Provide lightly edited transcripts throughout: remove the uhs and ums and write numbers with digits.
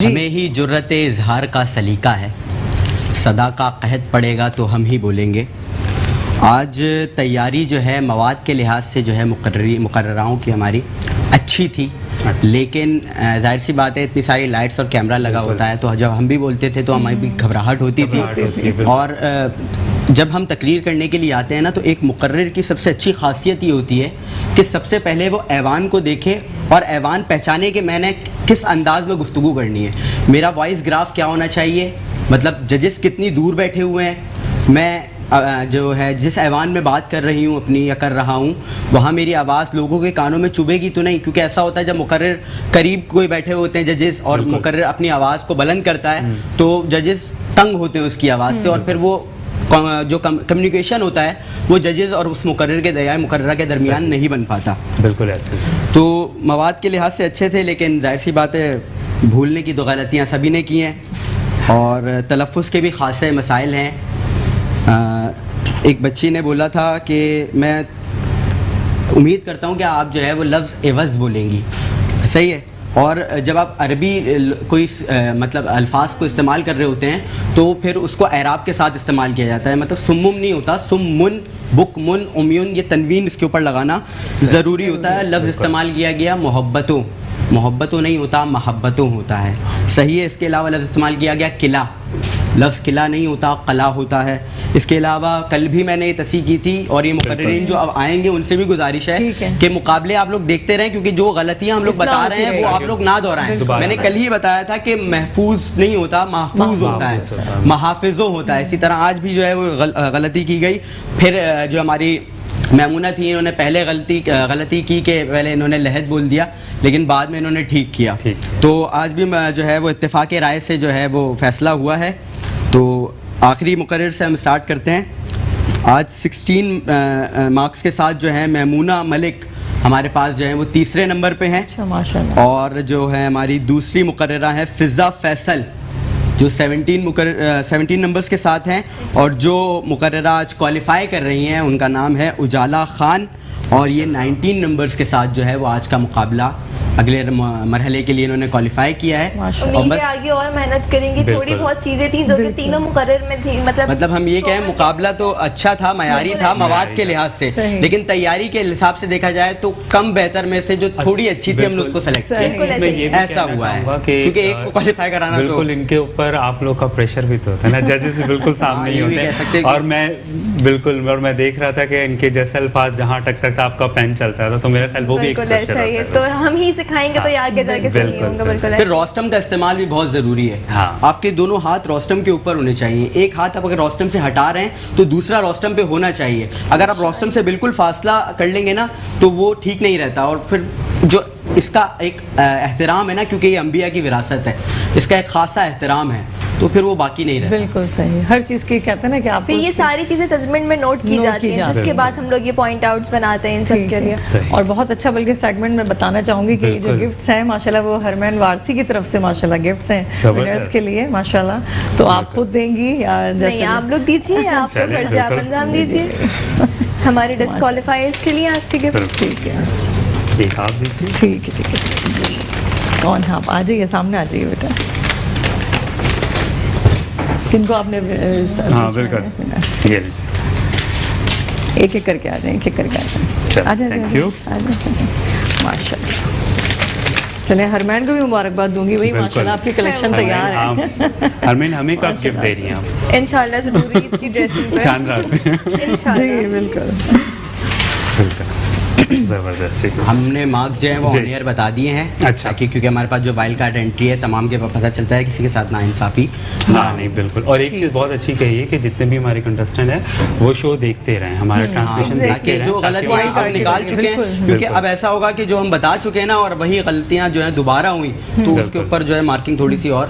ہمیں ہی جرت اظہار کا سلیقہ ہے، صدا کا قحط پڑے گا تو ہم ہی بولیں گے۔ آج تیاری جو ہے مواد کے لحاظ سے جو ہے مقرراؤں کی ہماری اچھی تھی، لیکن ظاہر سی بات ہے اتنی ساری لائٹس اور کیمرہ لگا ہوتا ہے تو جب ہم بھی بولتے تھے تو ہمیں بھی گھبراہٹ ہوتی تھی۔ اور جب ہم تقریر کرنے کے لیے آتے ہیں نا تو ایک مقرر کی سب سے اچھی خاصیت یہ ہوتی ہے کہ سب سے پہلے وہ ایوان کو دیکھے اور ایوان پہچانے کہ میں نے کس انداز میں گفتگو کرنی ہے، میرا وائس گراف کیا ہونا چاہیے، مطلب ججز کتنی دور بیٹھے ہوئے ہیں، میں جو ہے جس ایوان میں بات کر رہی ہوں اپنی یا کر رہا ہوں وہاں میری آواز لوگوں کے کانوں میں چبھے گی تو نہیں، کیونکہ ایسا ہوتا ہے جب مقرر قریب کوئی بیٹھے ہوتے ہیں ججز اور مقرر اپنی آواز کو بلند کرتا ہے تو ججز تنگ ہوتے ہیں اس کی آواز سے، اور پھر وہ جو کمیونیکیشن ہوتا ہے وہ ججز اور اس مقرر کے درمیان مقررہ کے درمیان نہیں بن پاتا۔ بالکل ایسے تو مواد کے لحاظ سے اچھے تھے، لیکن ظاہر سی بات ہے بھولنے کی تو غلطیاں سبھی نے کی ہیں اور تلفظ کے بھی خاصے مسائل ہیں۔ ایک بچی نے بولا تھا کہ میں امید کرتا ہوں کہ آپ جو ہے وہ لفظ عوض بولیں گی، صحیح ہے، اور جب آپ عربی کوئی مطلب الفاظ کو استعمال کر رہے ہوتے ہیں تو پھر اس کو اعراب کے ساتھ استعمال کیا جاتا ہے، مطلب سمم نہیں ہوتا، سمن بکمن امیون، یہ تنوین اس کے اوپر لگانا ضروری ہوتا ہے۔ لفظ استعمال کیا گیا محبتوں، محبتوں نہیں ہوتا محبتوں ہوتا ہے، صحیح ہے۔ اس کے علاوہ لفظ استعمال کیا گیا قلعہ، لفظ قلعہ نہیں ہوتا قلعہ ہوتا ہے۔ اس کے علاوہ کل بھی میں نے یہ تصحیح کی تھی اور یہ مقررین جو اب آئیں گے ان سے بھی گزارش ہے کہ مقابلے آپ لوگ دیکھتے رہیں، کیونکہ جو غلطیاں ہم لوگ بتا رہے ہیں وہ آپ لوگ نہ دہرائیں۔ میں نے کل ہی بتایا تھا کہ محفوظ نہیں ہوتا محفوظ ہوتا ہے، محافظوں ہوتا ہے، اسی طرح آج بھی جو ہے وہ غلطی کی گئی۔ پھر جو ہماری میمونہ تھی انہوں نے پہلے غلطی کی کہ پہلے انہوں نے لحد بول دیا لیکن بعد میں انہوں نے ٹھیک کیا، تو آج بھی جو ہے وہ اتفاق رائے سے جو ہے وہ فیصلہ ہوا ہے۔ تو آخری مقرر سے ہم سٹارٹ کرتے ہیں۔ آج 16 مارکس کے ساتھ جو ہے میمونہ ملک ہمارے پاس جو ہے وہ تیسرے نمبر پہ ہیں، اور جو ہے ہماری دوسری مقررہ ہیں فضا فیصل جو 17 نمبرز کے ساتھ ہیں، اور جو مقررہ آج کوالیفائی کر رہی ہیں ان کا نام ہے اجالا خان، اور یہ 19 نمبرز کے ساتھ جو ہے وہ آج کا مقابلہ اگلے مرحلے کے لیے انہوں نے کوالیفائی کیا ہے۔ امید ہے آگے اور محنت کریں گی، تھوڑی بہت چیزیں تھیں جو کہ تینوں مقرر میں تھی، مطلب ہم یہ کہیں مقابلہ تو اچھا تھا، معیاری تھا مواد کے لحاظ سے، لیکن تیاری کے حساب سے دیکھا جائے تو کم بہتر میں سے جو تھوڑی اچھی تھی ہم نے اس کو سلیکٹ کیا، ایسا ہوا ہے کیونکہ ایک کو کوالیفائی کرانا تو بالکل ان کے اوپر آپ لوگ کا پریشر بھی تو ہوتا ہے نا، ججز بالکل سامنے ہی ہوتے ہیں، اور میں بالکل اور میں دیکھ رہا تھا کہ ان کے جیسے الفاظ جہاں تک آپ کا پین چلتا تھا تو میرا خیال وہ بھی ایک ایسا ہی ہے، تو ہم ہی سکھائیں گے تو یہ آگے جا کے صحیح ہوگا۔ بالکل پھر روسٹم کا استعمال بھی بہت ضروری ہے، آپ کے دونوں ہاتھ روسٹم کے اوپر ہونے چاہیے، ایک ہاتھ آپ اگر روسٹم سے ہٹا رہے ہیں تو دوسرا روسٹم پہ ہونا چاہیے، اگر آپ روسٹم سے بالکل فاصلہ کر لیں گے نا تو وہ ٹھیک نہیں رہتا، اور پھر جو اس کا ایک احترام ہے نا، کیونکہ یہ انبیاء کی وراثت ہے، اس کا ایک خاصا احترام ہے تو پھر وہ باقی نہیں رہتا۔ بالکل صحیح، ہر چیز کی کہتے ہیں نا کہ آپ یہ ساری چیزیں ججمنٹ میں نوٹ کی جاتی ہیں، جس کے بعد ہم لوگ یہ پوائنٹ آؤٹس بناتے ہیں ان سب کے لیے۔ اور بہت اچھا، بلکہ سیگمنٹ میں بتانا چاہوں گی کہ جو گفٹس ہیں ماشاءاللہ وہ ہرمین وارسی کی طرف سے ماشاءاللہ گفٹس ہیں ونرز کے لیے ماشاءاللہ، تو آپ خود دیں گی یا نہیں آپ لوگ دیجیے، آپ کو فرض آپ انجام دیجیے ہمارے ڈسکوالیفائرز کے لیے آج کی گفٹ۔ ٹھیک ہے، ایک آپ دیجیے۔ ٹھیک ہے، ٹھیک ہے، کون ہے آپ؟ آ جائیے سامنے، آ جائیے بیٹا۔ کن کو آپ نے؟ ہاں بالکل، یہ لیجیے، ایک ایک کر کے آ جائیں، ایک ایک کر کے آ جائیں، تھینک یو ماشاء اللہ۔ چلیں ہرمین کو بھی مبارکباد دوں گی، وہی ماشاء اللہ آپ کی کلیکشن تیار ہے۔ ہرمین ہمیں کب گفٹ دے رہی ہیں آپ؟ انشاءاللہ ضرور عید کی ڈریسنگ پر چاند رات میں جی بالکل زبردست۔ ہم نے مارکس جو ہیں وہ آن ایئر بتا دیے ہیں، اچھا، کیونکہ ہمارے پاس جو وائلڈ کارڈ انٹری ہے تمام کے پتہ چلتا ہے کسی کے ساتھ ناانصافی نہیں بالکل۔ اور ایک چیز بہت اچھی کہی ہے کہ جتنے بھی ہمارے کنٹسٹنٹ ہیں وہ شو دیکھتے رہیں، ہمارا ٹرانسلیشن دیکھتے رہیں، جو غلطیاں اب نکال چکے ہیں، کیونکہ اب ایسا ہوگا کہ جو ہم بتا چکے ہیں نا اور وہی غلطیاں جو ہیں دوبارہ ہوئیں تو اس کے اوپر جو ہے مارکنگ تھوڑی سی اور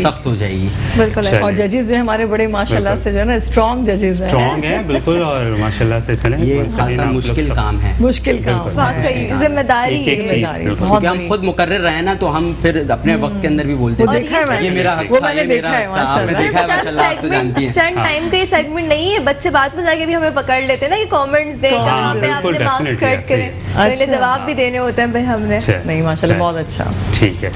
سخت ہو جائے گی۔ بالکل، اور ججز جو ہمارے بڑے ماشاءاللہ سے جو ہے نا اسٹرانگ ججز ہیں، اسٹرانگ ہیں بالکل، اور ماشاءاللہ سے چلیں، یہ خاصا مشکل کام ہے، مشکل کام، واقعی ذمہ داری ہے، کیونکہ ہم خود مقرر رہے نا تو ہم پھر اپنے وقت کے اندر بھی بولتے ہیں یہ میرا حق تھا، یہ میرا حق تھا، آپ نے دیکھا ہے ماشاءاللہ، آپ تو جانتی ہیں۔ چند ٹائم کا یہ سیگمنٹ نہیں ہے، بچے بعد میں جا کے بھی ہمیں پکڑ لیتے ہیں نا کہ کامنٹس دیں کہاں پہ آپ نے مارکس کٹ کریں، تو انہیں جواب بھی دینے ہوتے ہیں بھائی ہم نے۔ نہیں ماشاءاللہ بہت اچھا، ٹھیک ہے۔